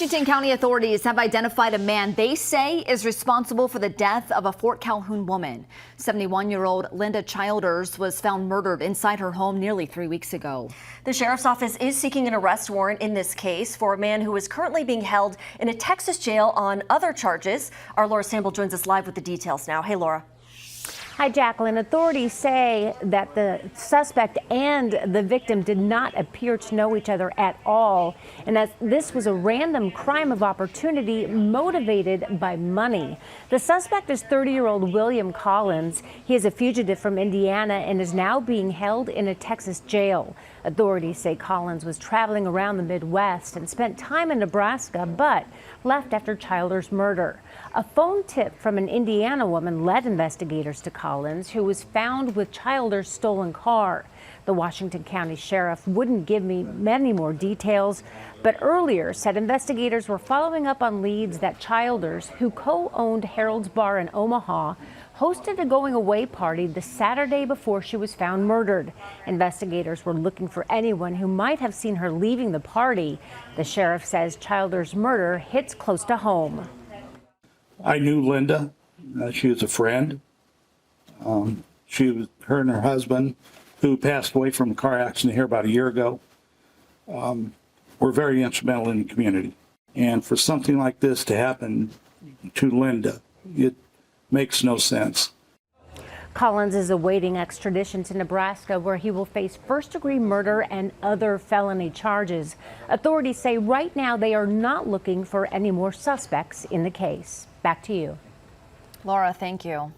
Washington County authorities have identified a man they say is responsible for the death of a Fort Calhoun woman. 71-year-old Linda Childers was found murdered inside her home nearly 3 weeks ago. The sheriff's office is seeking an arrest warrant in this case for a man who is currently being held in a Texas jail on other charges. Our Laura Sample joins us live with the details now. Hey, Laura. Hi, Jacqueline. Authorities say that the suspect and the victim did not appear to know each other at all, and that this was a random crime of opportunity motivated by money. The suspect is 30-year-old William Collins. He is a fugitive from Indiana and is now being held in a Texas jail. Authorities say Collins was traveling around the Midwest and spent time in Nebraska, but left after Childers' murder. A phone tip from an Indiana woman led investigators to Collins, who was found with Childers' stolen car. The Washington County Sheriff wouldn't give me many more details, but earlier said investigators were following up on leads that Childers, who co-owned Harold's Bar in Omaha, hosted a going-away party the Saturday before she was found murdered. Investigators were looking for anyone who might have seen her leaving the party. The sheriff says Childers' murder hits close to home. I knew Linda. She was a friend. Her and her husband, who passed away from a car accident here about a year ago, were very instrumental in the community. And for something like this to happen to Linda, it makes no sense. Collins is awaiting extradition to Nebraska, where he will face first-degree murder and other felony charges. Authorities say right now they are not looking for any more suspects in the case. Back to you. Laura, thank you.